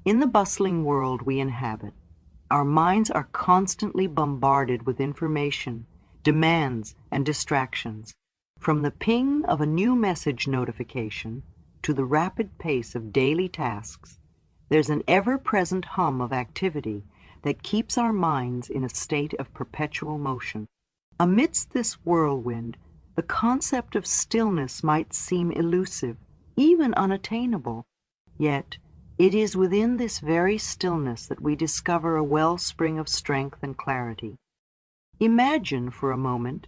In the bustling world we inhabit, our minds are constantly bombarded with information, demands, and distractions. From the ping of a new message notification to the rapid pace of daily tasks, there's an ever-present hum of activity that keeps our minds in a state of perpetual motion. Amidst this whirlwind, the concept of stillness might seem elusive, even unattainable. Yet, it is within this very stillness that we discover a wellspring of strength and clarity. Imagine, for a moment,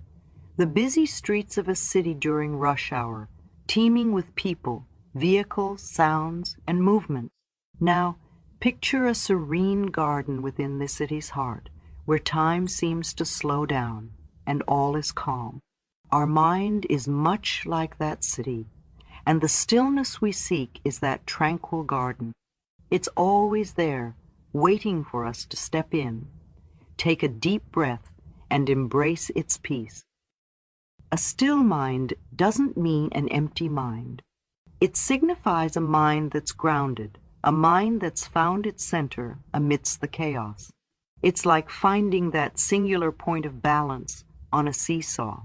the busy streets of a city during rush hour, teeming with people, vehicles, sounds, and movements. Now, picture a serene garden within the city's heart, where time seems to slow down, and all is calm. Our mind is much like that city, and the stillness we seek is that tranquil garden. It's always there, waiting for us to step in, take a deep breath, and embrace its peace. A still mind doesn't mean an empty mind. It signifies a mind that's grounded, a mind that's found its center amidst the chaos. It's like finding that singular point of balance on a seesaw,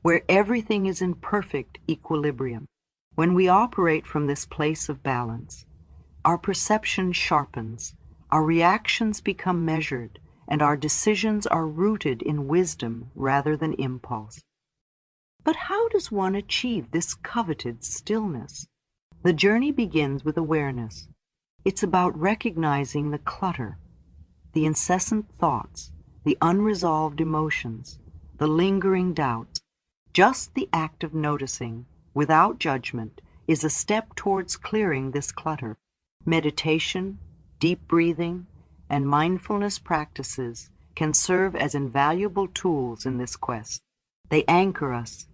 where everything is in perfect equilibrium. When we operate from this place of balance, our perception sharpens, our reactions become measured, and our decisions are rooted in wisdom rather than impulse. But how does one achieve this coveted stillness? The journey begins with awareness. It's about recognizing the clutter, the incessant thoughts, the unresolved emotions, the lingering doubts. Just the act of noticing, without judgment, is a step towards clearing this clutter. Meditation, deep breathing, and mindfulness practices can serve as invaluable tools in this quest. They anchor us,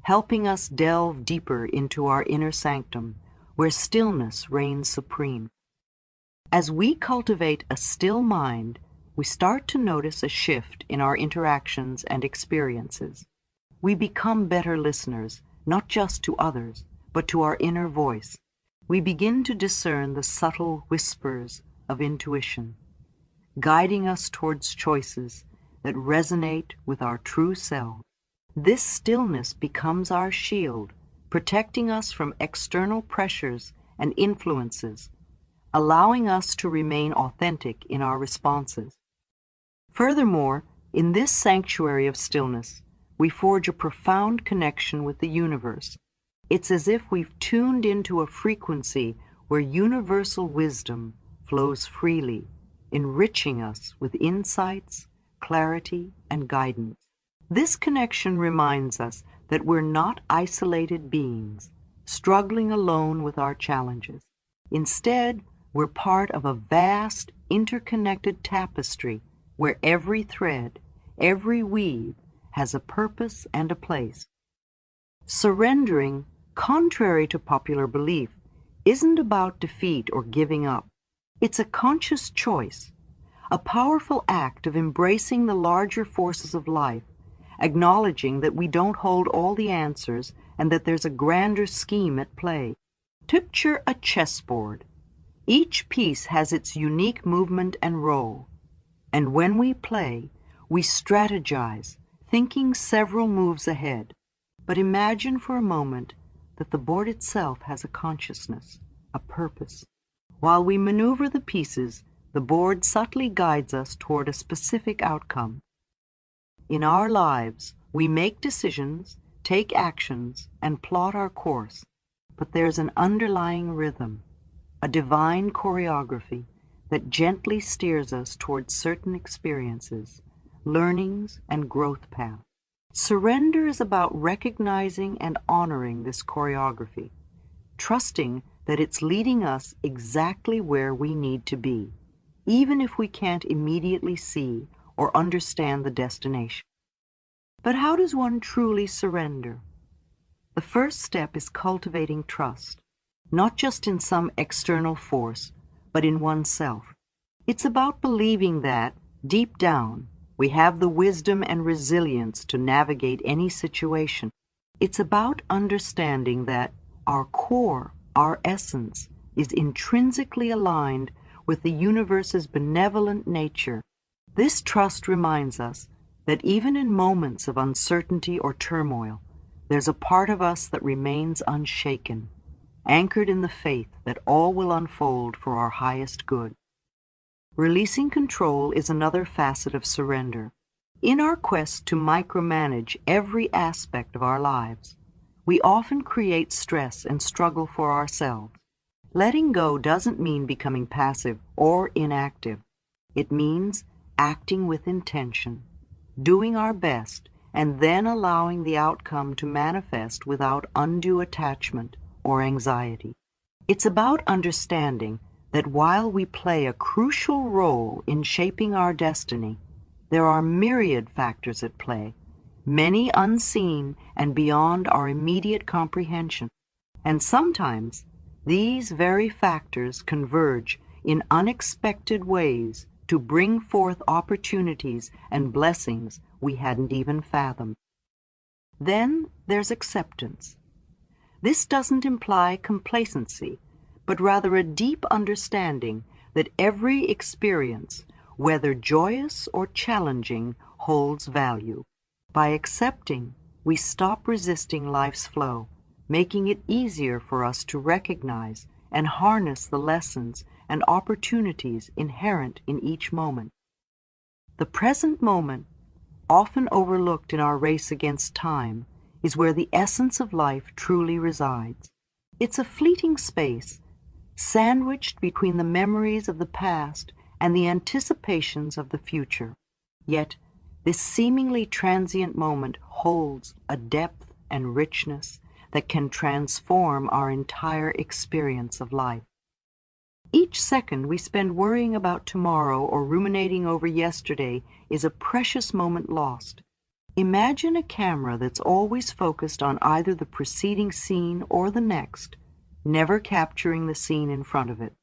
helping us delve deeper into our inner sanctum, where stillness reigns supreme. As we cultivate a still mind, we start to notice a shift in our interactions and experiences. We become better listeners, not just to others, but to our inner voice. We begin to discern the subtle whispers of intuition, guiding us towards choices that resonate with our true selves. This stillness becomes our shield, protecting us from external pressures and influences, allowing us to remain authentic in our responses. Furthermore, in this sanctuary of stillness, we forge a profound connection with the universe. It's as if we've tuned into a frequency where universal wisdom flows freely, enriching us with insights, clarity, and guidance. This connection reminds us that we're not isolated beings, struggling alone with our challenges. Instead, we're part of a vast, interconnected tapestry where every thread, every weave, has a purpose and a place. Surrendering, contrary to popular belief, isn't about defeat or giving up. It's a conscious choice, a powerful act of embracing the larger forces of life, acknowledging that we don't hold all the answers and that there's a grander scheme at play. Picture a chessboard. Each piece has its unique movement and role, and when we play, we strategize, thinking several moves ahead. But imagine for a moment that the board itself has a consciousness, a purpose. While we maneuver the pieces, the board subtly guides us toward a specific outcome. In our lives, we make decisions, take actions, and plot our course, but there's an underlying rhythm, a divine choreography that gently steers us towards certain experiences, learnings, and growth paths. Surrender is about recognizing and honoring this choreography, trusting that it's leading us exactly where we need to be, even if we can't immediately see or understand the destination. But how does one truly surrender? The first step is cultivating trust, not just in some external force, but in oneself. It's about believing that, deep down, we have the wisdom and resilience to navigate any situation. It's about understanding that our core, our essence, is intrinsically aligned with the universe's benevolent nature. This trust reminds us that even in moments of uncertainty or turmoil, there's a part of us that remains unshaken, anchored in the faith that all will unfold for our highest good. Releasing control is another facet of surrender. In our quest to micromanage every aspect of our lives, we often create stress and struggle for ourselves. Letting go doesn't mean becoming passive or inactive. It means acting with intention, doing our best, and then allowing the outcome to manifest without undue attachment or anxiety. It's about understanding that while we play a crucial role in shaping our destiny, there are myriad factors at play, many unseen and beyond our immediate comprehension. And sometimes these very factors converge in unexpected ways to bring forth opportunities and blessings we hadn't even fathomed. Then there's acceptance. This doesn't imply complacency, but rather a deep understanding that every experience, whether joyous or challenging, holds value. By accepting, we stop resisting life's flow, making it easier for us to recognize and harness the lessons and opportunities inherent in each moment. The present moment, often overlooked in our race against time, is where the essence of life truly resides. It's a fleeting space, sandwiched between the memories of the past and the anticipations of the future. Yet, this seemingly transient moment holds a depth and richness that can transform our entire experience of life. Each second we spend worrying about tomorrow or ruminating over yesterday is a precious moment lost. Imagine a camera that's always focused on either the preceding scene or the next, never capturing the scene in front of it.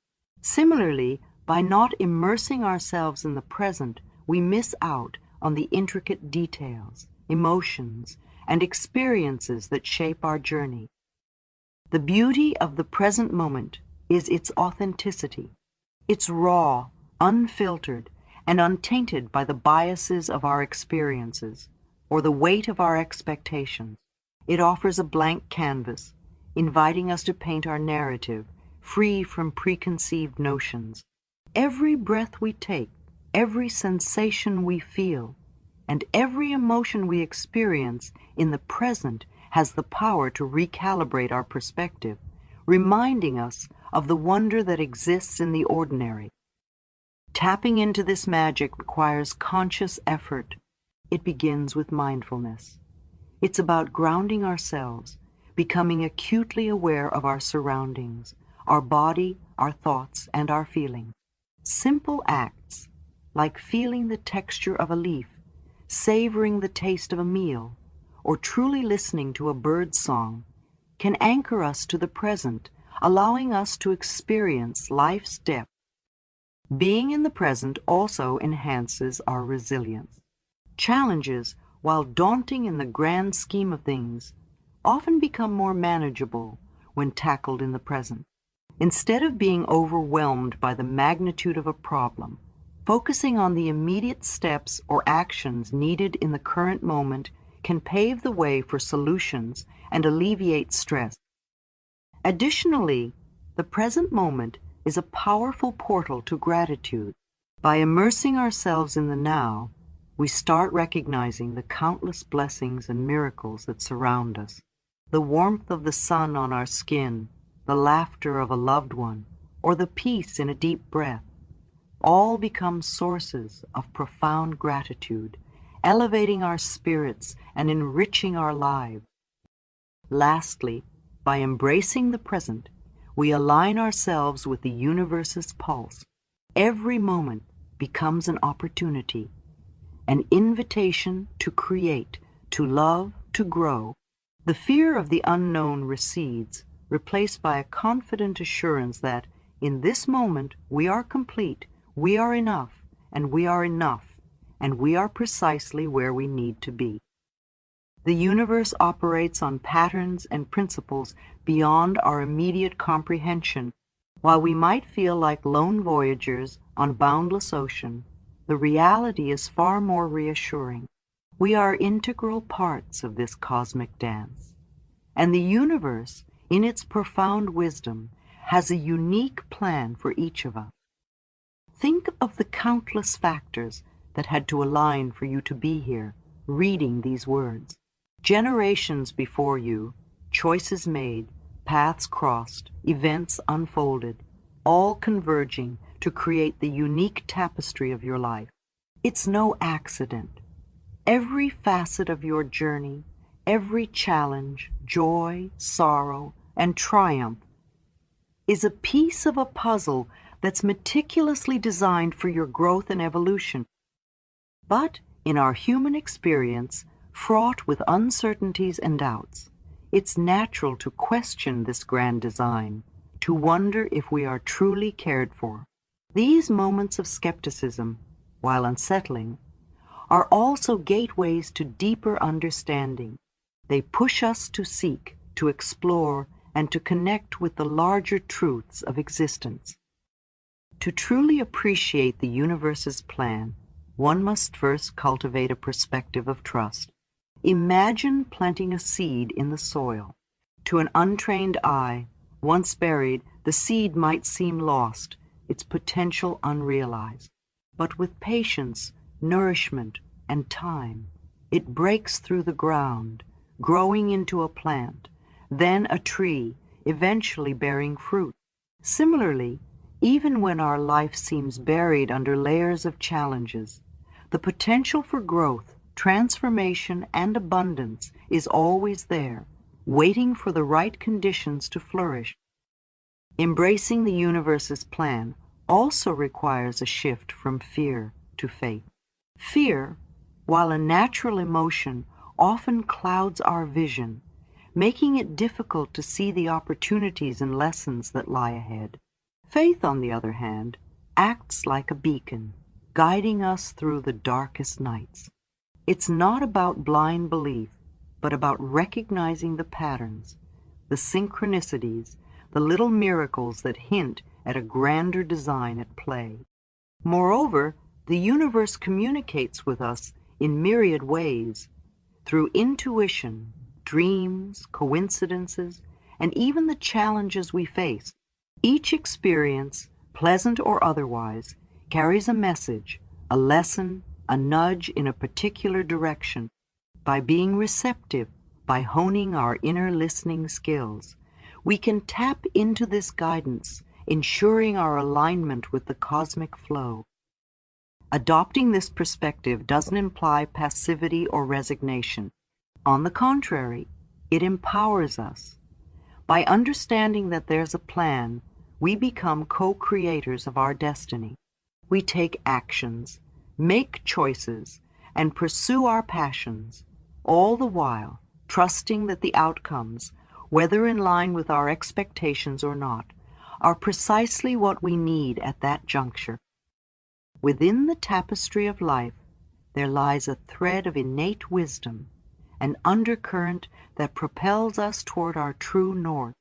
Similarly, by not immersing ourselves in the present, we miss out on the intricate details, emotions, and experiences that shape our journey. The beauty of the present moment is its authenticity. It's raw, unfiltered, and untainted by the biases of our experiences or the weight of our expectations. It offers a blank canvas, inviting us to paint our narrative, free from preconceived notions. Every breath we take, every sensation we feel, and every emotion we experience in the present has the power to recalibrate our perspective, reminding us of the wonder that exists in the ordinary. Tapping into this magic requires conscious effort. It begins with mindfulness. It's about grounding ourselves, becoming acutely aware of our surroundings, our body, our thoughts, and our feelings. Simple acts, like feeling the texture of a leaf, savoring the taste of a meal, or truly listening to a bird's song, can anchor us to the present, allowing us to experience life's depth. Being in the present also enhances our resilience. Challenges, while daunting in the grand scheme of things, often become more manageable when tackled in the present. Instead of being overwhelmed by the magnitude of a problem, focusing on the immediate steps or actions needed in the current moment can pave the way for solutions and alleviate stress. Additionally, the present moment is a powerful portal to gratitude. By immersing ourselves in the now, we start recognizing the countless blessings and miracles that surround us. The warmth of the sun on our skin, the laughter of a loved one, or the peace in a deep breath, all become sources of profound gratitude, elevating our spirits and enriching our lives. Lastly, by embracing the present, we align ourselves with the universe's pulse. Every moment becomes an opportunity, an invitation to create, to love, to grow. The fear of the unknown recedes, replaced by a confident assurance that in this moment we are complete, we are enough, and we are enough, and we are precisely where we need to be. The universe operates on patterns and principles beyond our immediate comprehension. While we might feel like lone voyagers on a boundless ocean, the reality is far more reassuring. We are integral parts of this cosmic dance, and the universe, in its profound wisdom, has a unique plan for each of us. Think of the countless factors that had to align for you to be here, reading these words. Generations before you, choices made, paths crossed, events unfolded, all converging to create the unique tapestry of your life. It's no accident. Every facet of your journey, every challenge, joy, sorrow, and triumph is a piece of a puzzle that's meticulously designed for your growth and evolution. But in our human experience, fraught with uncertainties and doubts, it's natural to question this grand design, to wonder if we are truly cared for. These moments of skepticism, while unsettling, are also gateways to deeper understanding. They push us to seek, to explore, and to connect with the larger truths of existence. To truly appreciate the universe's plan, one must first cultivate a perspective of trust. Imagine planting a seed in the soil. To an untrained eye, once buried, the seed might seem lost, its potential unrealized. But with patience, nourishment, and time, it breaks through the ground, growing into a plant, then a tree, eventually bearing fruit. Similarly, even when our life seems buried under layers of challenges, the potential for growth, transformation, and abundance is always there, waiting for the right conditions to flourish. Embracing the universe's plan also requires a shift from fear to faith. Fear, while a natural emotion, often clouds our vision, making it difficult to see the opportunities and lessons that lie ahead. Faith, on the other hand, acts like a beacon, guiding us through the darkest nights. It's not about blind belief, but about recognizing the patterns, the synchronicities, the little miracles that hint at a grander design at play. Moreover, the universe communicates with us in myriad ways, through intuition, dreams, coincidences, and even the challenges we face. Each experience, pleasant or otherwise, carries a message, a lesson, a nudge in a particular direction. By being receptive, by honing our inner listening skills, we can tap into this guidance, ensuring our alignment with the cosmic flow. Adopting this perspective doesn't imply passivity or resignation. On the contrary, it empowers us. By understanding that there's a plan, we become co-creators of our destiny. We take actions, make choices, and pursue our passions, all the while trusting that the outcomes, whether in line with our expectations or not, are precisely what we need at that juncture. Within the tapestry of life, there lies a thread of innate wisdom, an undercurrent that propels us toward our true north.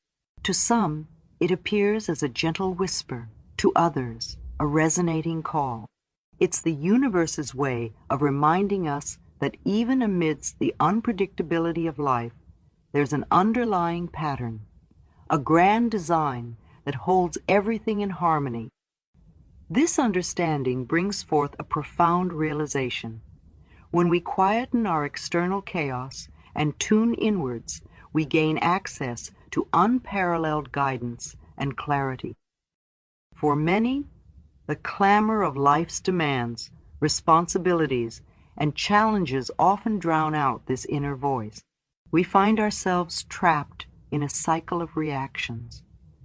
To some, it appears as a gentle whisper, to others, a resonating call. It's the universe's way of reminding us that even amidst the unpredictability of life, there's an underlying pattern, a grand design that holds everything in harmony. This understanding brings forth a profound realization. When we quieten our external chaos and tune inwards, we gain access to unparalleled guidance and clarity. For many, the clamor of life's demands, responsibilities, and challenges often drown out this inner voice. We find ourselves trapped in a cycle of reactions,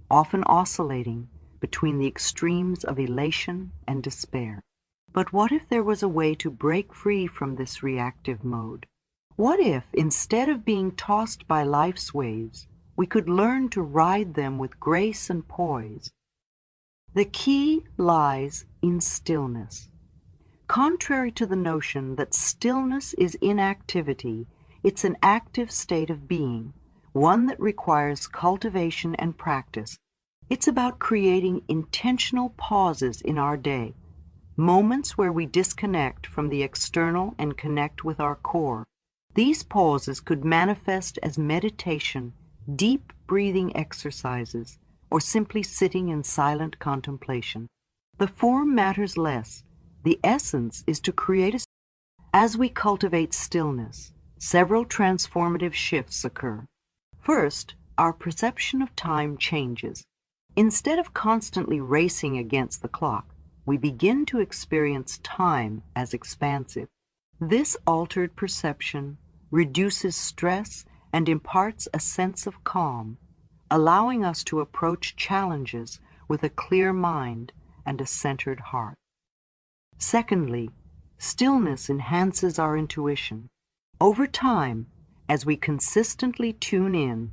often oscillating between the extremes of elation and despair. But what if there was a way to break free from this reactive mode? What if, instead of being tossed by life's waves, we could learn to ride them with grace and poise? The key lies in stillness. Contrary to the notion that stillness is inactivity, it's an active state of being, one that requires cultivation and practice. It's about creating intentional pauses in our day, moments where we disconnect from the external and connect with our core. These pauses could manifest as meditation, deep breathing exercises, or simply sitting in silent contemplation. The form matters less. The essence is to create a... As we cultivate stillness, several transformative shifts occur. First, our perception of time changes. Instead of constantly racing against the clock, we begin to experience time as expansive. This altered perception reduces stress and imparts a sense of calm, allowing us to approach challenges with a clear mind and a centered heart. Secondly, stillness enhances our intuition. Over time, as we consistently tune in,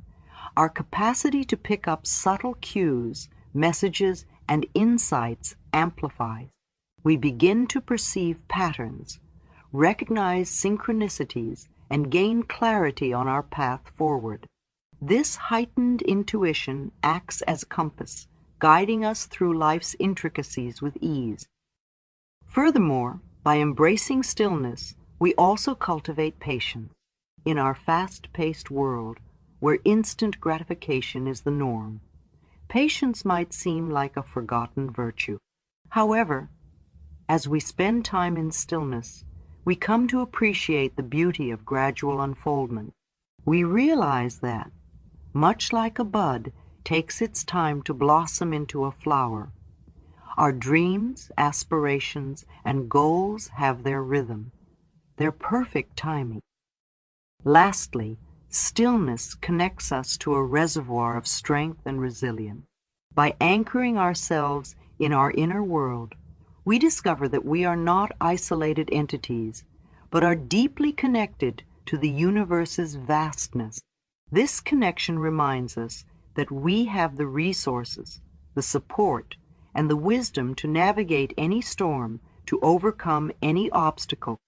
our capacity to pick up subtle cues, messages, and insights amplifies. We begin to perceive patterns, recognize synchronicities, and gain clarity on our path forward. This heightened intuition acts as a compass, guiding us through life's intricacies with ease. Furthermore, by embracing stillness, we also cultivate patience. In our fast-paced world, where instant gratification is the norm, patience might seem like a forgotten virtue. However, as we spend time in stillness, we come to appreciate the beauty of gradual unfoldment. We realize that, much like a bud takes its time to blossom into a flower, our dreams, aspirations, and goals have their rhythm, their perfect timing. Lastly, stillness connects us to a reservoir of strength and resilience. By anchoring ourselves in our inner world, we discover that we are not isolated entities, but are deeply connected to the universe's vastness. This connection reminds us that we have the resources, the support, and the wisdom to navigate any storm, to overcome any obstacle,